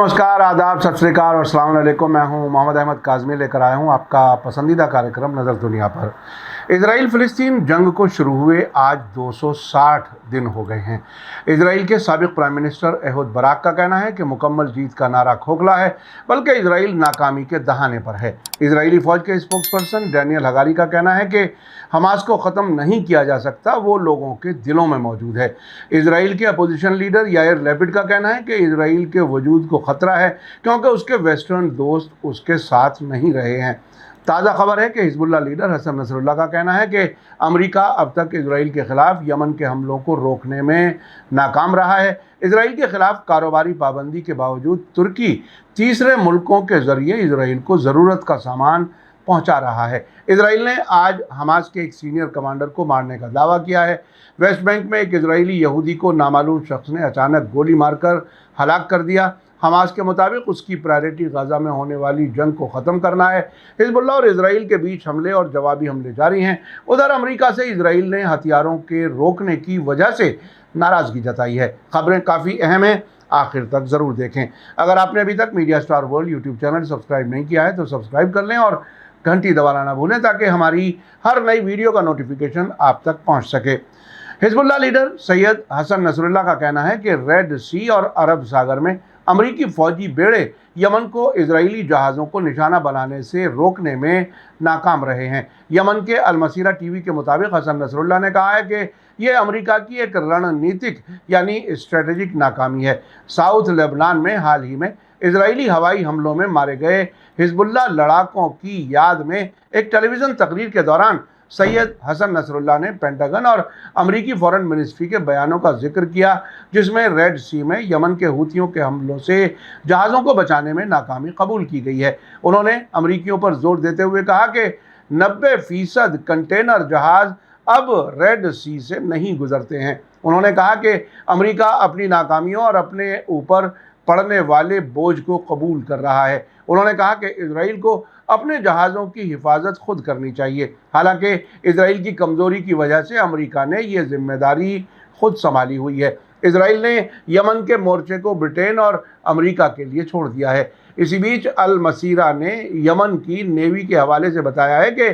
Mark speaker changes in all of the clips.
Speaker 1: नमस्कार, आदाब, सत श्री अकाल और अस्सलाम वालेकुम। मैं हूं मोहम्मद अहमद काज़मी, लेकर आया हूं आपका पसंदीदा कार्यक्रम नज़र दुनिया पर। इजराइल फ़िलिस्तीन जंग को शुरू हुए आज 260 दिन हो गए हैं। इजराइल के साबिक़ प्राइम मिनिस्टर एहूद बाराक का कहना है कि मुकम्मल जीत का नारा खोखला है, बल्कि इजराइल नाकामी के दहाने पर है। इजरायली फ़ौज के स्पोक्स पर्सन डैनियल हगारी का कहना है कि हमास को ख़त्म नहीं किया जा सकता, वो लोगों के दिलों में मौजूद है। इजराइल के अपोजिशन लीडर यायर लैपिड का कहना है कि इजराइल के वजूद को ख़तरा है क्योंकि उसके वेस्टर्न दोस्त उसके साथ नहीं रहे हैं। ताज़ा खबर है कि हिजबुल्लाह लीडर हसन नसरुल्लाह का कहना है कि अमेरिका अब तक इजराइल के ख़िलाफ़ यमन के हमलों को रोकने में नाकाम रहा है। इजराइल के ख़िलाफ़ कारोबारी पाबंदी के बावजूद तुर्की तीसरे मुल्कों के ज़रिए इजराइल को ज़रूरत का सामान पहुंचा रहा है। इजराइल ने आज हमास के एक सीनियर कमांडर को मारने का दावा किया है। वेस्ट बैंक में एक इजरायली यहूदी को नामालूम शख्स ने अचानक गोली मारकर हलाक कर दिया। हमास के मुताबिक उसकी प्रायोरिटी गाज़ा में होने वाली जंग को ख़त्म करना है। हिजबुल्लाह और इजराइल के बीच हमले और जवाबी हमले जारी हैं। उधर अमेरिका से इजराइल ने हथियारों के रोकने की वजह से नाराज़गी जताई है। खबरें काफ़ी अहम हैं, आखिर तक ज़रूर देखें। अगर आपने अभी तक media star world YouTube channel subscribe नहीं किया है तो सब्सक्राइब कर लें और घंटी दबाना ना भूलें ताकि हमारी हर नई वीडियो का नोटिफिकेशन आप तक पहुंच सके। Hezbollah leader Sayyed Hassan Nasrallah का कहना है कि रेड सी और अरब सागर में अमरीकी फ़ौजी बेड़े यमन को इजरायली जहाज़ों को निशाना बनाने से रोकने में नाकाम रहे हैं। यमन के अलमसीरा टीवी के मुताबिक हसन नसरुल्लाह ने कहा है कि यह अमेरिका की एक रणनीतिक यानी स्ट्रेटेजिक नाकामी है। साउथ लेबनान में हाल ही में इजरायली हवाई हमलों में मारे गए हिजबुल्लाह लड़ाकों की याद में एक टेलीविज़न तकरीर के दौरान सैयद हसन नसरुल्लाह ने पेंटागन और अमरीकी फॉरेन मिनिस्ट्री के बयानों का जिक्र किया, जिसमें रेड सी में यमन के हूथियों के हमलों से जहाज़ों को बचाने में नाकामी कबूल की गई है। उन्होंने अमरीकियों पर जोर देते हुए कहा कि 90% कंटेनर जहाज़ अब रेड सी से नहीं गुजरते हैं। उन्होंने कहा कि अमरीका अपनी नाकामियों और अपने ऊपर पड़ने वाले बोझ को कबूल कर रहा है। उन्होंने कहा कि इजराइल को अपने जहाज़ों की हिफाजत खुद करनी चाहिए। हालांकि इजराइल की कमज़ोरी की वजह से अमेरिका ने यह जिम्मेदारी खुद संभाली हुई है। इजराइल ने यमन के मोर्चे को ब्रिटेन और अमेरिका के लिए छोड़ दिया है। इसी बीच अल मसीरा ने यमन की नेवी के हवाले से बताया है कि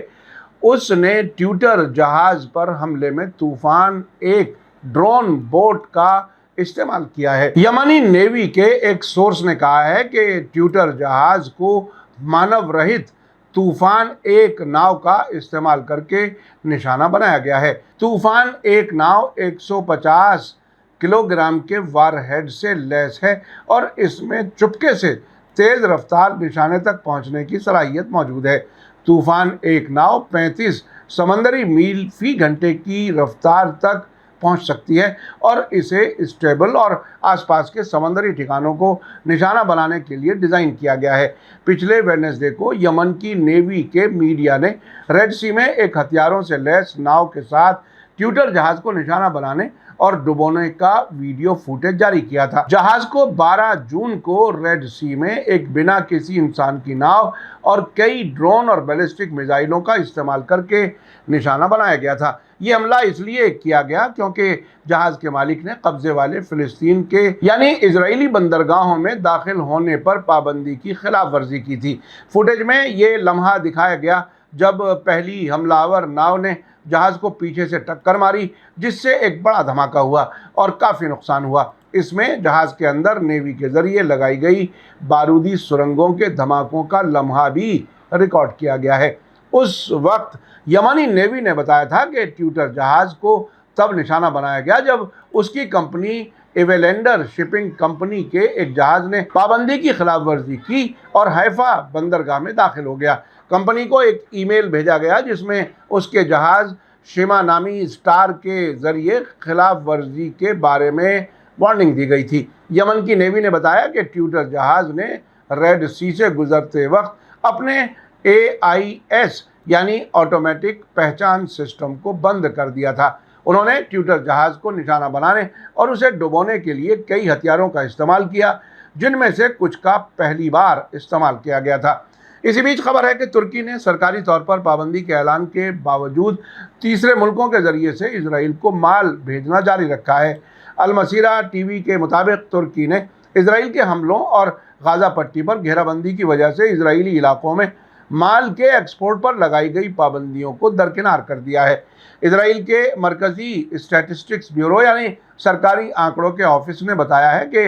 Speaker 1: उसने ट्यूटर जहाज़ पर हमले में तूफ़ान एक ड्रोन बोट का इस्तेमाल किया है। यमनी नेवी के एक सोर्स ने कहा है कि ट्यूटर जहाज़ को मानव रहित तूफ़ान एक नाव का इस्तेमाल करके निशाना बनाया गया है। तूफ़ान एक नाव 150 किलोग्राम के वारहेड से लैस है और इसमें चुपके से तेज़ रफ्तार निशाने तक पहुंचने की सलाहियत मौजूद है। तूफ़ान एक नाव 35 समंदरी मील फी घंटे की रफ्तार तक पहुंच सकती है और इसे स्टेबल और आसपास के समंदरी ठिकानों को निशाना बनाने के लिए डिज़ाइन किया गया है। पिछले वेडनेसडे को यमन की नेवी के मीडिया ने रेड सी में एक हथियारों से लैस नाव के साथ ट्यूटर जहाज़ को निशाना बनाने और डुबोने का वीडियो फुटेज जारी किया था। जहाज़ को 12 जून को रेड सी में एक बिना किसी इंसान की नाव और कई ड्रोन और बैलिस्टिक मिसाइलों का इस्तेमाल करके निशाना बनाया गया था। ये हमला इसलिए किया गया क्योंकि जहाज़ के मालिक ने कब्जे वाले फ़िलिस्तीन के यानी इजरायली बंदरगाहों में दाखिल होने पर पाबंदी की खिलाफ वर्जी की थी। फुटेज में ये लम्हा दिखाया गया जब पहली हमलावर नाव ने जहाज़ को पीछे से टक्कर मारी, जिससे एक बड़ा धमाका हुआ और काफ़ी नुकसान हुआ। इसमें जहाज़ के अंदर नेवी के ज़रिए लगाई गई बारूदी सुरंगों के धमाकों का लम्हा भी रिकॉर्ड किया गया है। उस वक्त यमनी नेवी ने बताया था कि ट्यूटर जहाज़ को तब निशाना बनाया गया जब उसकी कंपनी एवेलेंडर शिपिंग कंपनी के एक जहाज़ ने पाबंदी की खिलाफ वर्जी की और हैफा बंदरगाह में दाखिल हो गया। कंपनी को एक ईमेल भेजा गया जिसमें उसके जहाज़ शिमा नामी स्टार के ज़रिए खिलाफ वर्जी के बारे में वार्निंग दी गई थी। यमन की नेवी ने बताया कि ट्यूटर जहाज़ ने रेड सी से गुजरते वक्त अपने AIS यानी ऑटोमेटिक पहचान सिस्टम को बंद कर दिया था। उन्होंने ट्यूटर जहाज़ को निशाना बनाने और उसे डुबोने के लिए कई हथियारों का इस्तेमाल किया, जिनमें से कुछ का पहली बार इस्तेमाल किया गया था। इसी बीच खबर है कि तुर्की ने सरकारी तौर पर पाबंदी के ऐलान के बावजूद तीसरे मुल्कों के ज़रिए से इजराइल को माल भेजना जारी रखा है। अल मसीरा टीवी के मुताबिक तुर्की ने इसराइल के हमलों और गाजा पट्टी पर घेराबंदी की वजह से इजरायली इलाकों में माल के एक्सपोर्ट पर लगाई गई पाबंदियों को दरकिनार कर दिया है। इजराइल के मरकजी स्टैटिस्टिक्स ब्यूरो यानी सरकारी आंकड़ों के ऑफिस ने बताया है कि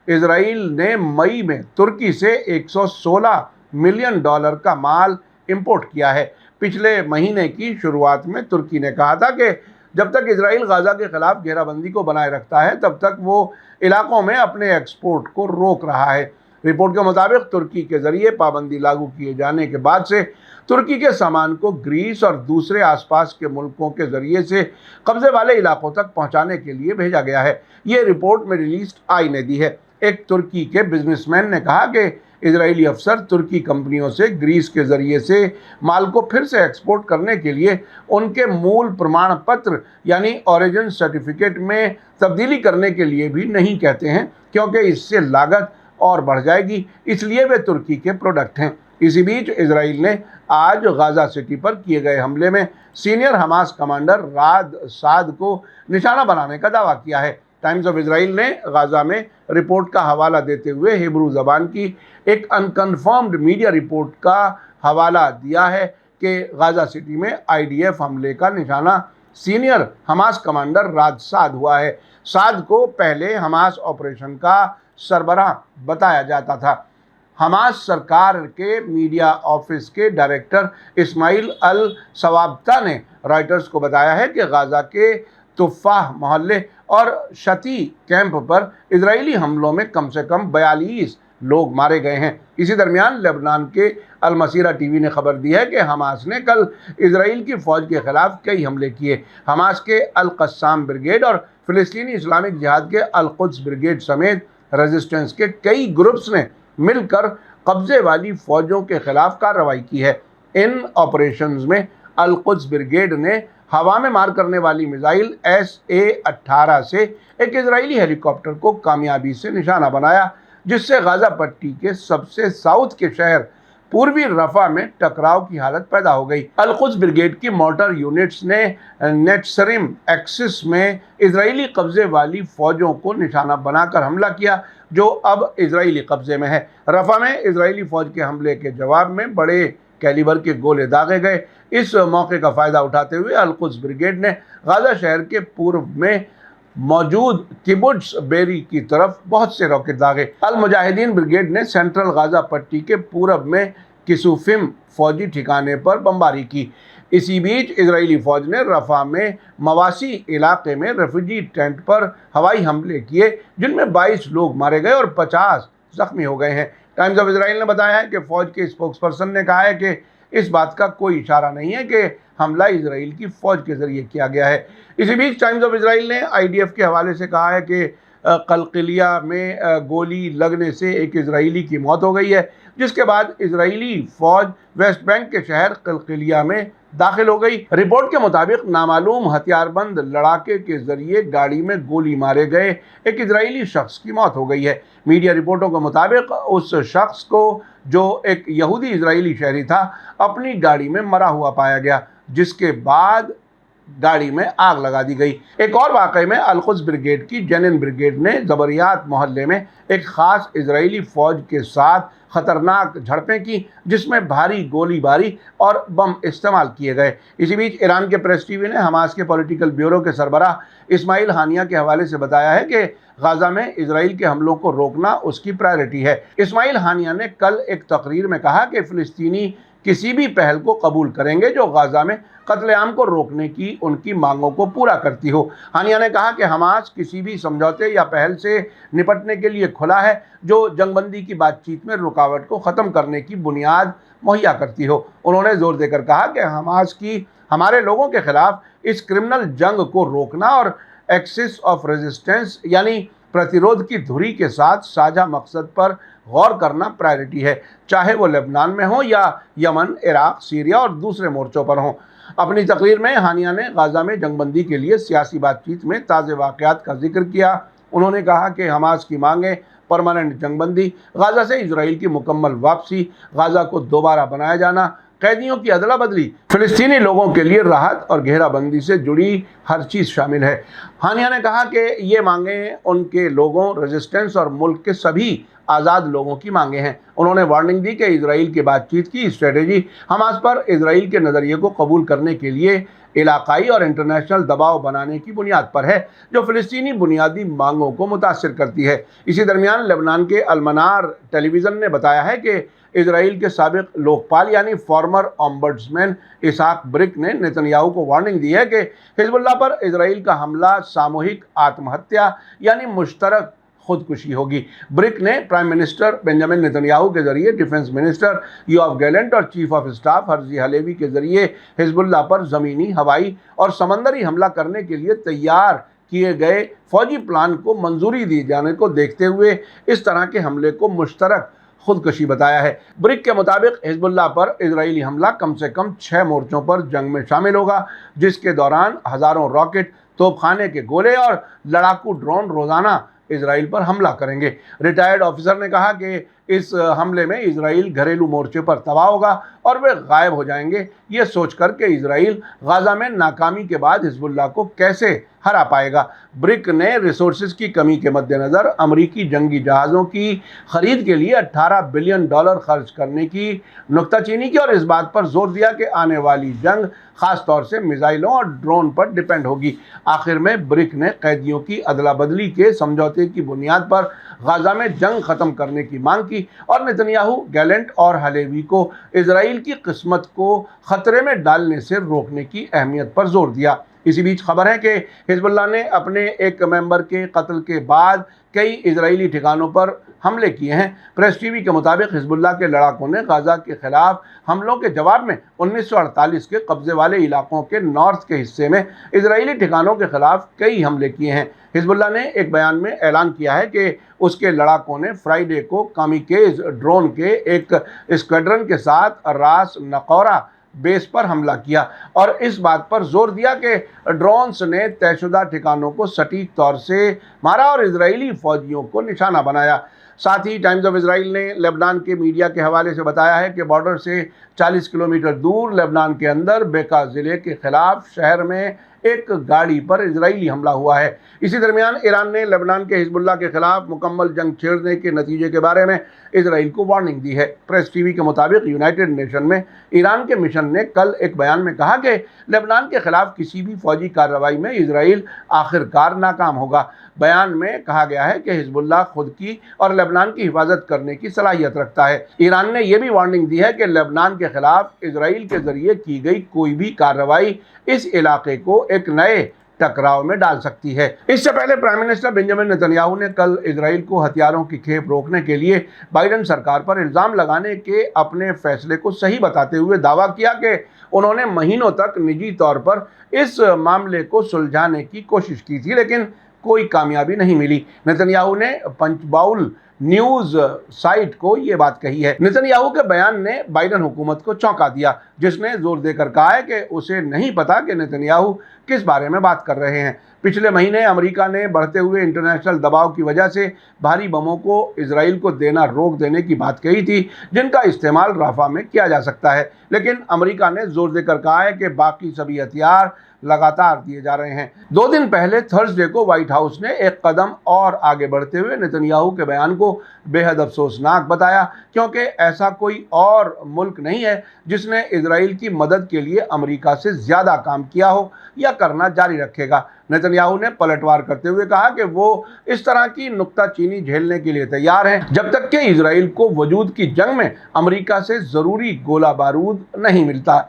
Speaker 1: इजराइल ने मई में तुर्की से 116 मिलियन डॉलर का माल इंपोर्ट किया है। पिछले महीने की शुरुआत में तुर्की ने कहा था कि जब तक इजराइल गाजा के खिलाफ घेराबंदी को बनाए रखता है तब तक वो इलाकों में अपने एक्सपोर्ट को रोक रहा है। रिपोर्ट के मुताबिक तुर्की के जरिए पाबंदी लागू किए जाने के बाद से तुर्की के सामान को ग्रीस और दूसरे आसपास के मुल्कों के जरिए से कब्जे वाले इलाकों तक पहुंचाने के लिए भेजा गया है। ये रिपोर्ट मिडिल ईस्ट आई ने दी है। एक तुर्की के बिजनेसमैन ने कहा कि इजरायली अफसर तुर्की कंपनियों से ग्रीस के जरिए से माल को फिर से एक्सपोर्ट करने के लिए उनके मूल प्रमाण पत्र यानी ओरिजिन सर्टिफिकेट में तब्दीली करने के लिए भी नहीं कहते हैं, क्योंकि इससे लागत और बढ़ जाएगी, इसलिए वे तुर्की के प्रोडक्ट हैं। इसी बीच इजराइल ने आज गाजा सिटी पर किए गए हमले में सीनियर हमास कमांडर राद साद को निशाना बनाने का दावा किया है। टाइम्स ऑफ इजराइल ने गाजा में रिपोर्ट का हवाला देते हुए हिब्रू ज़बान की एक अनकन्फर्म्ड मीडिया रिपोर्ट का हवाला दिया है कि गाजा सिटी में आईडीएफ हमले का निशाना सीनियर हमास कमांडर राद साद हुआ है। साद को पहले हमास ऑपरेशन का सरबराह बताया जाता था। हमास सरकार के मीडिया ऑफिस के डायरेक्टर इस्माइल अल सवाबता ने रॉयटर्स को बताया है कि गाजा के तुफ़ाह मोहल्ले और शती कैंप पर इजरायली हमलों में कम से कम 42 लोग मारे गए हैं। इसी दरमियान लेबनान के अल मसीरा टीवी ने खबर दी है कि हमास ने कल इजराइल की फ़ौज के खिलाफ कई हमले किए। हमास के अल कस्साम ब्रिगेड और फ़िलिस्तीनी इस्लामिक जिहाद के अल कुद्स ब्रिगेड समेत रेजिस्टेंस के कई ग्रुप्स ने मिलकर कब्जे वाली फ़ौजों के खिलाफ कार्रवाई की है। इन ऑपरेशंस में अल कुद्स ब्रिगेड ने हवा में मार करने वाली मिसाइल SA-18 से एक इजरायली हेलीकॉप्टर को कामयाबी से निशाना बनाया, जिससे गाजा पट्टी के सबसे साउथ के शहर पूर्वी रफा में टकराव की हालत पैदा हो गई। अल कुद्स ब्रिगेड की मोटर यूनिट्स ने नेट्सरिम एक्सिस में इजरायली कब्जे वाली फ़ौजों को निशाना बनाकर हमला किया, जो अब इजरायली कब्जे में है। रफा में इजरायली फ़ौज के हमले के जवाब में बड़े कैलिबर के गोले दागे गए। इस मौके का फ़ायदा उठाते हुए अल कुद्स ब्रिगेड ने गाजा शहर के पूर्व में मौजूद किबुट्स बेरी की तरफ बहुत से रॉकेट दागे। अल मुजाहिदीन ब्रिगेड ने सेंट्रल गाजा पट्टी के पूरब में किसूफिम फौजी ठिकाने पर बमबारी की। इसी बीच इजरायली फ़ौज ने रफा में मवासी इलाके में रेफ्यूजी टेंट पर हवाई हमले किए, जिनमें 22 लोग मारे गए और 50 जख्मी हो गए हैं। टाइम्स ऑफ इजराइल ने बताया है कि फ़ौज के स्पोक्सपर्सन ने कहा है कि इस बात का कोई इशारा नहीं है कि हमला इजराइल की फ़ौज के ज़रिए किया गया है। इसी बीच टाइम्स ऑफ इजराइल ने आईडीएफ के हवाले से कहा है कि कलकिलिया में गोली लगने से एक इजरायली की मौत हो गई है, जिसके बाद इजरायली फ़ौज वेस्ट बैंक के शहर कलकिलिया में दाखिल हो गई। रिपोर्ट के मुताबिक नामालूम हथियारबंद लड़ाके के जरिए गाड़ी में गोली मारे गए एक इजरायली शख्स की मौत हो गई है। मीडिया रिपोर्टों के मुताबिक उस शख्स को, जो एक यहूदी इजरायली शहरी था, अपनी गाड़ी में मरा हुआ पाया गया, जिसके बाद गाड़ी में आग लगा दी गई। एक और वाक़े में अल कुद्स ब्रिगेड की जेनिन ब्रिगेड ने ज़बरियात मोहल्ले में एक ख़ास इजरायली फ़ौज के साथ ख़तरनाक झड़पें की, जिसमें भारी गोलीबारी और बम इस्तेमाल किए गए। इसी बीच ईरान के प्रेस टीवी ने हमास के पॉलिटिकल ब्यूरो के सरबराह इस्माइल हानिया के हवाले से बताया है कि गाजा में इजराइल के हमलों को रोकना उसकी प्रायोरिटी है। इस्माइल हानिया ने कल एक तकरीर में कहा कि फ़िलिस्तीनी किसी भी पहल को कबूल करेंगे जो गाजा में कत्लेआम को रोकने की उनकी मांगों को पूरा करती हो। हानिया ने कहा कि हमास किसी भी समझौते या पहल से निपटने के लिए खुला है जो जंगबंदी की बातचीत में रुकावट को ख़त्म करने की बुनियाद मुहैया करती हो। उन्होंने जोर देकर कहा कि हमास की हमारे लोगों के खिलाफ इस क्रिमिनल जंग को रोकना और एक्सिस ऑफ रेजिस्टेंस यानी प्रतिरोध की धुरी के साथ साझा मकसद पर गौर करना प्रायोरिटी है, चाहे वो लेबनान में हो या यमन, इराक, सीरिया और दूसरे मोर्चों पर हो। अपनी तकरीर में हानिया ने गाजा में जंगबंदी के लिए सियासी बातचीत में ताज़े वाक़यात का जिक्र किया। उन्होंने कहा कि हमास की मांगें परमानेंट जंगबंदी, गाजा से इजराइल की मुकम्मल वापसी, गाजा को दोबारा बनाया जाना, قیدیوں کی ادلا بدلی, فلسطینی لوگوں کے لیے راحت اور گھیرا بندی سے جڑی ہر چیز شامل ہے. ہانیہ نے کہا کہ یہ مانگیں ان کے لوگوں, ریزسٹنس اور ملک کے سبھی آزاد لوگوں کی مانگیں ہیں. انہوں نے وارننگ دی کہ اسرائیل کی بات چیت کی اسٹریٹجی حماس پر اسرائیل کے نظریے کو قبول کرنے کے لیے علاقائی اور انٹرنیشنل دباؤ بنانے کی بنیاد پر ہے, جو فلسطینی بنیادی مانگوں کو متاثر کرتی ہے. اسی درمیان لبنان کے المنار ٹیلی ویژن نے بتایا ہے کہ اسرائیل کے سابق لوکپال یعنی فارمر اومبڈسمین اسحاق برک نے نتنیاہو کو وارننگ دی ہے کہ حزب اللہ پر اسرائیل کا حملہ ساموہک آتم ہتیا یعنی مشترک خودکشی ہوگی. برک نے پرائم منسٹر بنجامن نتنیاہو کے ذریعے ڈیفنس منسٹر یوآف گیلنٹ اور چیف آف اسٹاف ہرزی حلیوی کے ذریعے حزب اللہ پر زمینی, ہوائی اور سمندری حملہ کرنے کے لیے تیار کیے گئے فوجی پلان کو منظوری دی جانے کو دیکھتے ہوئے اس طرح کے حملے کو مشترک خودکشی بتایا ہے. برک کے مطابق حزب اللہ پر اسرائیلی حملہ کم سے کم 6 مورچوں پر جنگ میں شامل ہوگا, جس کے دوران ہزاروں راکٹ, توپ خانے کے گولے اور لڑاکو ڈرون روزانہ اسرائیل پر حملہ کریں گے. ریٹائرڈ آفیسر نے کہا کہ اس حملے میں اسرائیل گھریلو مورچے پر تباہ ہوگا اور وہ غائب ہو جائیں گے, یہ سوچ کر کہ اسرائیل غزہ میں ناکامی کے بعد حزب اللہ کو کیسے ہرا پائے گا. برک نے ریسورسز کی کمی کے مد نظر امریکی جنگی جہازوں کی خرید کے لیے $18 بلین خرچ کرنے کی نکتہ چینی کی اور اس بات پر زور دیا کہ آنے والی جنگ خاص طور سے میزائلوں اور ڈرون پر ڈیپینڈ ہوگی. آخر میں برک نے قیدیوں کی ادلا بدلی کے سمجھوتے کی بنیاد پر غزہ میں جنگ ختم کرنے کی مانگ کی اور نتنیاہو, گیلنٹ اور حلیوی کو اسرائیل کی قسمت کو خطرے میں ڈالنے سے روکنے کی اہمیت پر زور دیا. اسی بیچ خبر ہے کہ حزب اللہ نے اپنے ایک ممبر کے قتل کے بعد کئی اسرائیلی ٹھکانوں پر حملے کیے ہیں. پریس ٹی وی کے مطابق حزب اللہ کے لڑاکوں نے غزہ کے خلاف حملوں کے جواب میں 1948 کے قبضے والے علاقوں کے نارتھ کے حصے میں اسرائیلی ٹھکانوں کے خلاف کئی حملے کیے ہیں. حزب اللہ نے ایک بیان میں اعلان کیا ہے کہ اس کے لڑاکوں نے فرائیڈے کو کامیکیز ڈرون کے ایک اسکواڈرن کے ساتھ راس نقورہ بیس پر حملہ کیا اور اس بات پر زور دیا کہ ڈرونز نے طے شدہ ٹھکانوں کو سٹیک طور سے مارا اور اسرائیلی فوجیوں کو نشانہ بنایا. ساتھ ہی ٹائمز آف اسرائیل نے لبنان کے میڈیا کے حوالے سے بتایا ہے کہ بارڈر سے 40 کلومیٹر دور لبنان کے اندر بیکا ضلع کے خلاف شہر میں ایک گاڑی پر اسرائیلی حملہ ہوا ہے. اسی درمیان ایران نے لبنان کے حزب اللہ کے خلاف مکمل جنگ چھیڑنے کے نتیجے کے بارے میں اسرائیل کو وارننگ دی ہے. پریس ٹی وی کے مطابق یونائٹڈ نیشن میں ایران کے مشن نے کل ایک بیان میں کہا کہ لبنان کے خلاف کسی بھی فوجی کارروائی میں اسرائیل آخرکار ناکام ہوگا. بیان میں کہا گیا ہے کہ حزب اللہ خود کی اور لبنان کی حفاظت کرنے کی صلاحیت رکھتا ہے. ایران نے یہ بھی وارننگ دی ہے کہ لبنان کے خلاف اسرائیل کے ذریعے کی گئی کوئی بھی کارروائی اس علاقے کو ایک نئے ٹکراؤ میں ڈال سکتی ہے. اس سے پہلے پرائم منسٹر بنجامن نتنیاہو نے کل اسرائیل کو ہتھیاروں کی کھیپ روکنے کے لیے بائیڈن سرکار پر الزام لگانے کے اپنے فیصلے کو صحیح بتاتے ہوئے دعویٰ کیا کہ انہوں نے مہینوں تک نجی طور پر اس معاملے کو سلجھانے کی کوشش کی تھی لیکن کوئی کامیابی نہیں ملی. نتنیاہو نے پنچ باؤل نیوز سائٹ کو یہ بات کہی ہے. نتنیاہو کے بیان نے بائیڈن حکومت کو چونکا دیا, جس نے زور دے کر کہا ہے کہ اسے نہیں پتا کہ نتنیاہو کس بارے میں بات کر رہے ہیں. پچھلے مہینے امریکہ نے بڑھتے ہوئے انٹرنیشنل دباؤ کی وجہ سے بھاری بموں کو اسرائیل کو دینا روک دینے کی بات کہی تھی, جن کا استعمال رافع میں کیا جا سکتا ہے, لیکن امریکہ نے زور دے کر کہا ہے کہ باقی سبھی ہتھیار لگاتار دیے جا رہے ہیں. 2 دن پہلے تھرسڈے کو وائٹ ہاؤس نے ایک قدم اور آگے بڑھتے ہوئے نتنیاہو کے بیان کو بے حد افسوسناک بتایا, کیونکہ ایسا کوئی اور ملک نہیں ہے جس نے اسرائیل کی مدد کے لیے امریکہ سے زیادہ کام کیا ہو یا کرنا جاری رکھے گا. نتنیاہو نے پلٹوار کرتے ہوئے کہا کہ وہ اس طرح کی نکتہ چینی جھیلنے کے لیے تیار ہیں جب تک کہ اسرائیل کو وجود کی جنگ میں امریکہ سے ضروری گولہ بارود نہیں ملتا.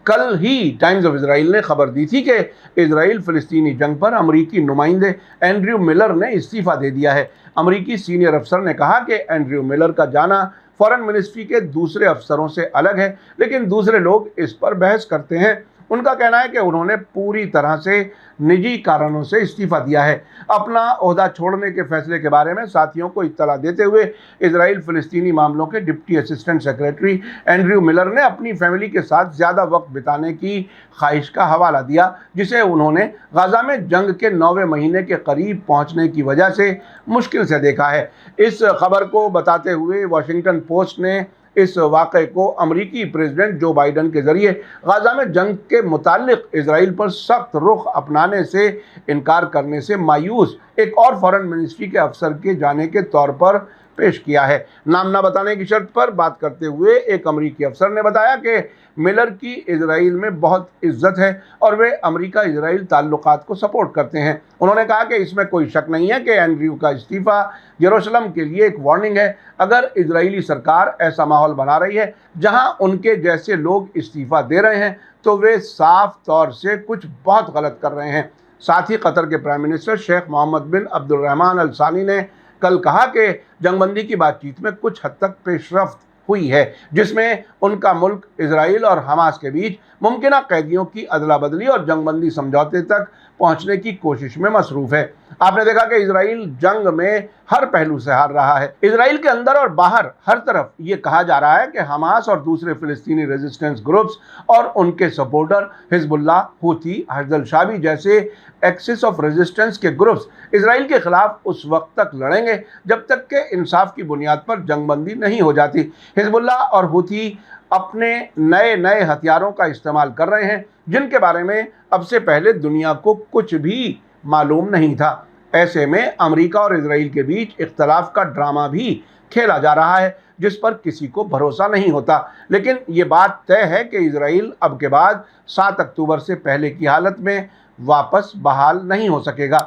Speaker 1: کل ہی ٹائمز آف اسرائیل نے خبر دی تھی کہ اسرائیل فلسطینی جنگ پر امریکی نمائندے اینڈریو ملر نے استعفیٰ دے دیا ہے. امریکی سینئر افسر نے کہا کہ اینڈریو ملر کا جانا فارن منسٹری کے دوسرے افسروں سے الگ ہے, لیکن دوسرے لوگ اس پر بحث کرتے ہیں. ان کا کہنا ہے کہ انہوں نے پوری طرح سے نجی کارنوں سے استعفیٰ دیا ہے. اپنا عہدہ چھوڑنے کے فیصلے کے بارے میں ساتھیوں کو اطلاع دیتے ہوئے اسرائیل فلسطینی معاملوں کے deputy assistant secretary Andrew Miller نے اپنی فیملی کے ساتھ زیادہ وقت بتانے کی خواہش کا حوالہ دیا, جسے انہوں نے غزہ میں جنگ کے 9ویں مہینے کے قریب پہنچنے کی وجہ سے مشکل سے دیکھا ہے. اس خبر کو بتاتے ہوئے واشنگٹن پوسٹ نے इस वाक़े को अमरीकी प्रेसिडेंट जो बाइडन के ज़रिए गाज़ा में जंग के मुतालिक इजराइल पर सख्त रुख अपनाने से इनकार करने से मायूस एक और फॉरेन मिनिस्ट्री के अफसर के जाने के तौर पर पेश किया है। नाम न बताने की शर्त पर बात करते हुए एक अमरीकी अफसर ने बताया कि मिलर की इजराइल में बहुत इज्जत है और वे अमेरिका इजराइल ताल्लुकात को सपोर्ट करते हैं। उन्होंने कहा कि इसमें कोई शक नहीं है कि एंड्रयू का इस्तीफ़ा यरूशलेम के लिए एक वार्निंग है। अगर इजरायली सरकार ऐसा माहौल बना रही है जहां उनके जैसे लोग इस्तीफ़ा दे रहे हैं तो वे साफ तौर से कुछ बहुत गलत कर रहे हैं। साथ ही कतर के प्राइम मिनिस्टर शेख मोहम्मद बिन अब्दुलरहमान अल सानी ने कल कहा कि जंगबंदी की बातचीत में कुछ हद तक पेशरफ्त हुई है, जिसमें उनका मुल्क इजराइल और हमास के बीच मुमकिन कैदियों की अदला बदली और जंगबंदी समझौते तक पहुंचने की कोशिश में मसरूफ़ है। आपने देखा कि इजराइल जंग में हर पहलू से हार रहा है। इजराइल के अंदर और बाहर हर तरफ ये कहा जा रहा है कि हमास और दूसरे फिलिस्तीनी रेजिस्टेंस ग्रुप्स और उनके सपोर्टर हिजबुल्लाह, हूथी, हजदल शाबी जैसे एक्सिस ऑफ रेजिस्टेंस के ग्रुप्स इजराइल के खिलाफ उस वक्त तक लड़ेंगे जब तक कि इंसाफ की बुनियाद पर जंगबंदी नहीं हो जाती। हिजबुल्लाह और हूथी अपने नए हथियारों का इस्तेमाल कर रहे हैं जिनके बारे में अब से पहले दुनिया को कुछ भी मालूम नहीं था। ऐसे में अमेरिका और इजराइल के बीच इख्तलाफ का ड्रामा भी खेला जा रहा है जिस पर किसी को भरोसा नहीं होता। लेकिन ये बात तय है कि इजराइल अब के बाद 7 अक्टूबर से पहले की हालत में वापस बहाल नहीं हो सकेगा।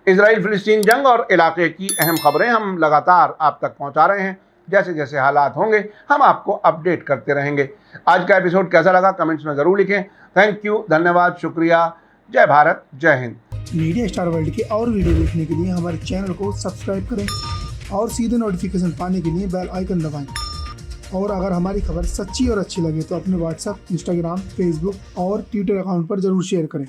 Speaker 1: इजराइल फिलिस्तीन जंग और इलाके की अहम खबरें हम लगातार आप तक पहुंचा रहे हैं। जैसे जैसे हालात होंगे हम आपको अपडेट करते रहेंगे। आज का एपिसोड कैसा लगा कमेंट्स में ज़रूर लिखें। थैंक यू, धन्यवाद, शुक्रिया। जय भारत, जय हिंद।
Speaker 2: मीडिया स्टार वर्ल्ड के और वीडियो देखने के लिए हमारे चैनल को सब्सक्राइब करें और सीधे नोटिफिकेशन पाने के लिए बेल आइकन दबाएं। और अगर हमारी खबर सच्ची और अच्छी लगे तो अपने व्हाट्सएप, इंस्टाग्राम, फेसबुक और ट्विटर अकाउंट पर ज़रूर शेयर करें।